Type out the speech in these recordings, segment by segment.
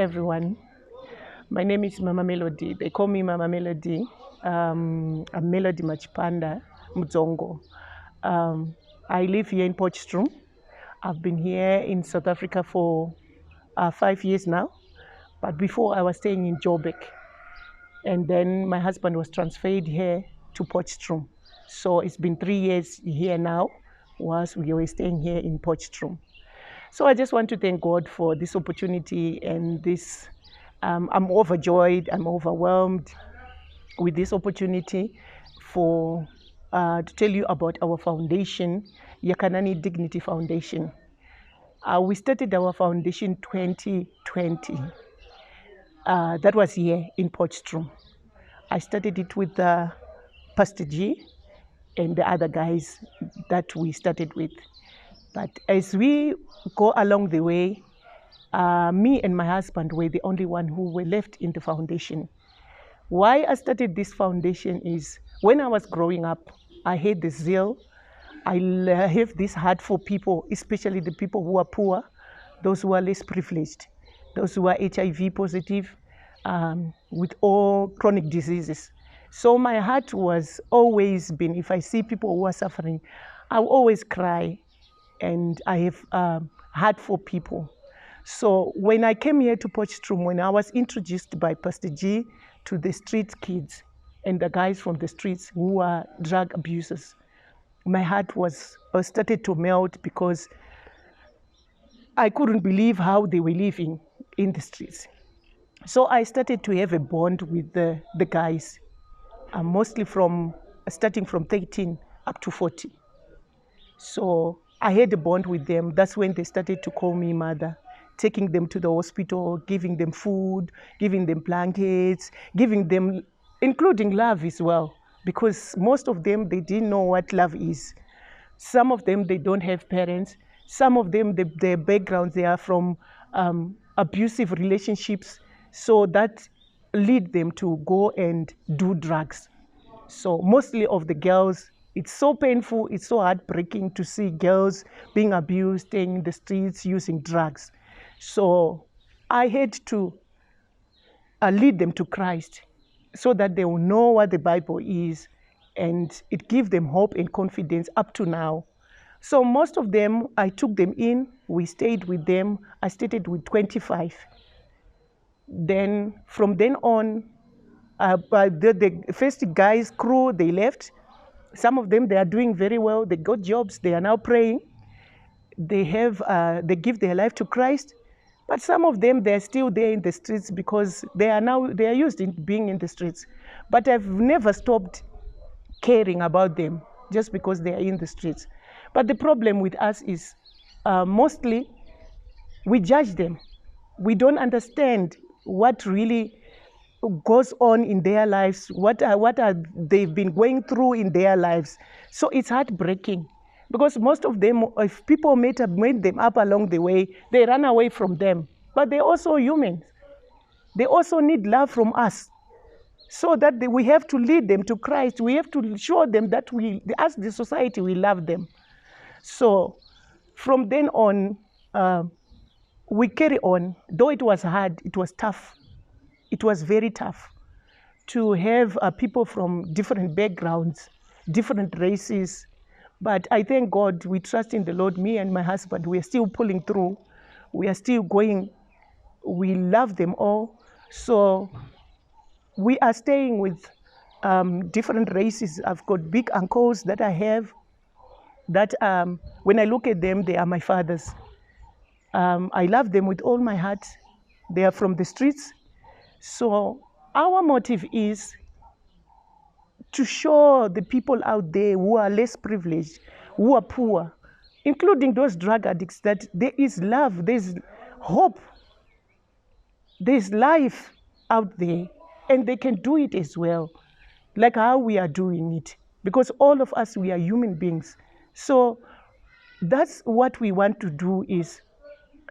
everyone. My name is Mama Melody. They call me Mama Melody. I'm Melody Machipanda Mzongo. I live here in Potchefstroom. I've been here in South Africa for 5 years now. But before I was staying in Joburg. And then my husband was transferred here to Potchefstroom. So it's been 3 years here now, whilst we were staying here in Potchefstroom. So I just want to thank God for this opportunity and this. I'm overjoyed, I'm overwhelmed with this opportunity to tell you about our foundation, Yakhanani Dignity Foundation. We started our foundation 2020. That was here in Potchefstroom. I started it with Pastor G and the other guys that we started with. But as we go along the way, me and my husband were the only one who were left in the foundation. Why I started this foundation is when I was growing up, I had the zeal. I have this heart for people, especially the people who are poor, those who are less privileged, those who are HIV positive, with all chronic diseases. So my heart was always been, if I see people who are suffering, I always cry, and I have heart for people. So when I came here to Potchefstroom, when I was introduced by Pastor G to the street kids and the guys from the streets who are drug abusers, my heart started to melt because I couldn't believe how they were living in the streets. So I started to have a bond with the guys, mostly starting from 13 up to 40. So I had a bond with them. That's when they started to call me mother, taking them to the hospital, giving them food, giving them blankets, giving them, including love as well, because most of them, they didn't know what love is. Some of them, they don't have parents. Some of them, their backgrounds, they are from abusive relationships. So that lead them to go and do drugs. So mostly of the girls, it's so painful, it's so heartbreaking to see girls being abused, staying in the streets, using drugs. So I had to lead them to Christ so that they will know what the Bible is, and it gives them hope and confidence up to now. So most of them, I took them in, we stayed with them. I started with 25. Then from then on, the first guys crew, they left. Some of them, they are doing very well. They got jobs. They are now praying. They give their life to Christ. But some of them, they're still there in the streets because they are used in being in the streets. But I've never stopped caring about them just because they are in the streets. But the problem with us is mostly we judge them. We don't understand what really goes on in their lives, what they've been going through in their lives. So it's heartbreaking because most of them, if people made them up along the way, they run away from them. But they're also humans. They also need love from us, so that we have to lead them to Christ. We have to show them that as the society, we love them. So from then on, we carry on. Though it was hard, it was tough. It was very tough to have people from different backgrounds, different races. But I thank God, we trust in the Lord. Me and my husband, we are still pulling through. We are still going. We love them all. So we are staying with different races. I've got big uncles that I have that when I look at them, they are my fathers. I love them with all my heart. They are from the streets. So our motive is to show the people out there who are less privileged, who are poor, including those drug addicts, that there is love, there's hope, there's life out there, and they can do it as well, like how we are doing it, because all of us, we are human beings. So that's what we want to do is,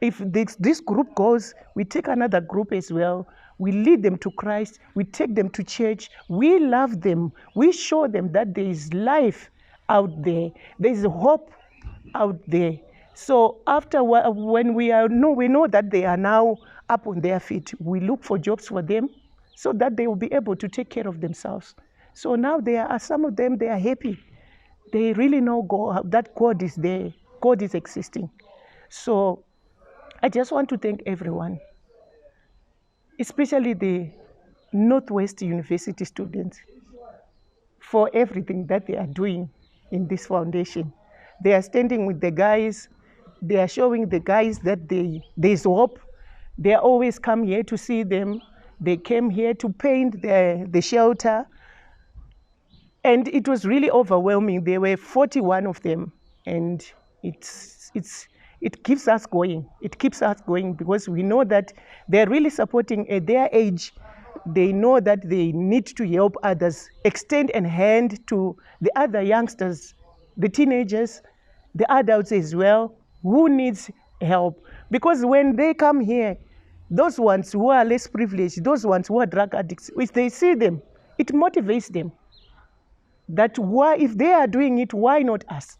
if this group goes, we take another group as well. We lead them to Christ. We take them to church. We love them. We show them that there is life out there. There is hope out there. So after when we know that they are now up on their feet, we look for jobs for them so that they will be able to take care of themselves. So now there are some of them, they are happy. They really know God, that God is there, God is existing. So I just want to thank everyone, especially the Northwest University students, for everything that they are doing in this foundation. They are standing with the guys. They are showing the guys that there's hope. They always come here to see them. They came here to paint the shelter. And it was really overwhelming. There were 41 of them. And it keeps us going. It keeps us going because we know that they're really supporting at their age. They know that they need to help others, extend a hand to the other youngsters, the teenagers, the adults as well, who needs help. Because when they come here, those ones who are less privileged, those ones who are drug addicts, if they see them, it motivates them. That why, if they are doing it, why not us?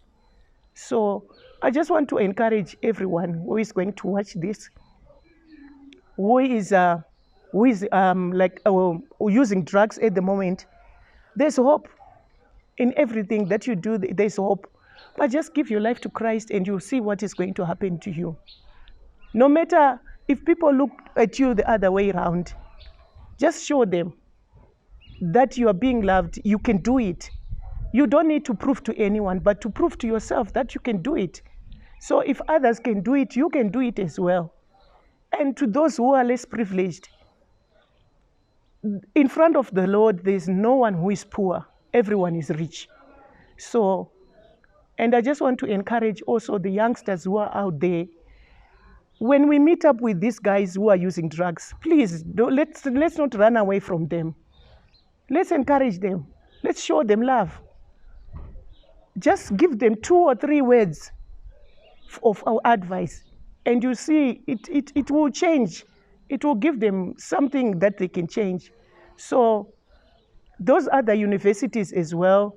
So I just want to encourage everyone who is going to watch this, who is using drugs at the moment. There's hope in everything that you do. There's hope, but just give your life to Christ, and you'll see what is going to happen to you. No matter if people look at you the other way around, just show them that you are being loved. You can do it. You don't need to prove to anyone, but to prove to yourself that you can do it. So if others can do it, you can do it as well. And to those who are less privileged, in front of the Lord, there's no one who is poor. Everyone is rich. So, and I just want to encourage also the youngsters who are out there. When we meet up with these guys who are using drugs, please, let's not run away from them. Let's encourage them. Let's show them love. Just give them 2 or 3 words of our advice, and you see it will change. It will give them something that they can change. So those other universities as well,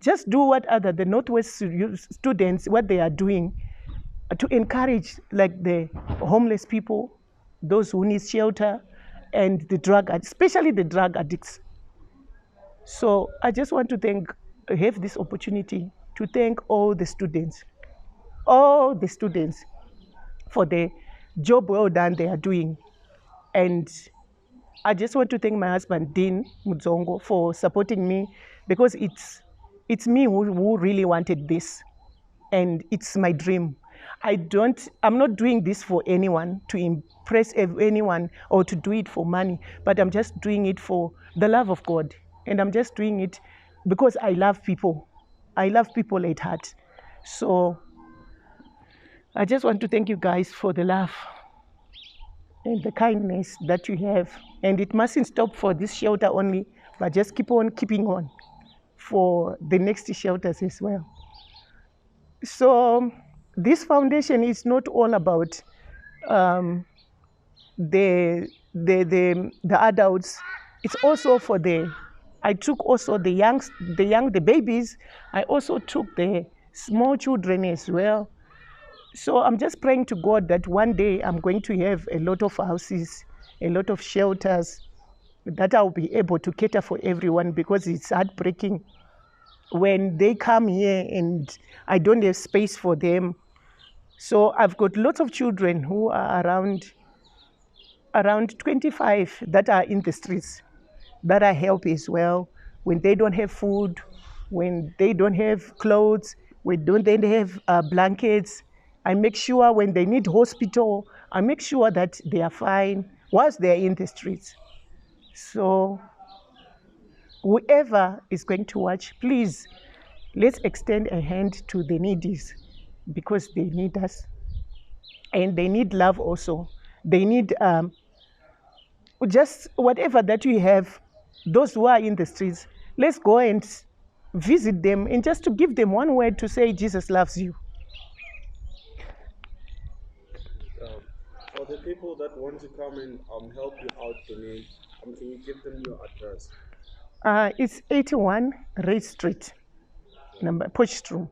just do what the Northwest students, what they are doing to encourage like the homeless people, those who need shelter, and the especially the drug addicts. So I just want to have this opportunity to thank all the students for the job well done they are doing. And I just want to thank my husband, Dean Mudzongo, for supporting me, because it's me who really wanted this, and it's my dream. I'm not doing this for anyone, to impress anyone, or to do it for money, but I'm just doing it for the love of God. And I'm just doing it because I love people. I love people at heart. So I just want to thank you guys for the love and the kindness that you have. And it mustn't stop for this shelter only, but just keep on keeping on for the next shelters as well. So this foundation is not all about the adults. It's also for I took also the babies. I also took the small children as well. So I'm just praying to God that one day I'm going to have a lot of houses, a lot of shelters, that I'll be able to cater for everyone, because it's heartbreaking when they come here and I don't have space for them. So I've got lots of children who are around 25 that are in the streets, that I help as well, when they don't have food, when they don't have clothes, when they don't have blankets. I make sure when they need hospital, I make sure that they are fine whilst they're in the streets. So whoever is going to watch, please, let's extend a hand to the needies, because they need us. And they need love also. They need just whatever that we have, those who are in the streets, let's go and visit them, and just to give them one word to say, Jesus loves you. For the people that want to come and help you out, donate, can you give them your address? It's 81 Ray Street, number Potchstrom.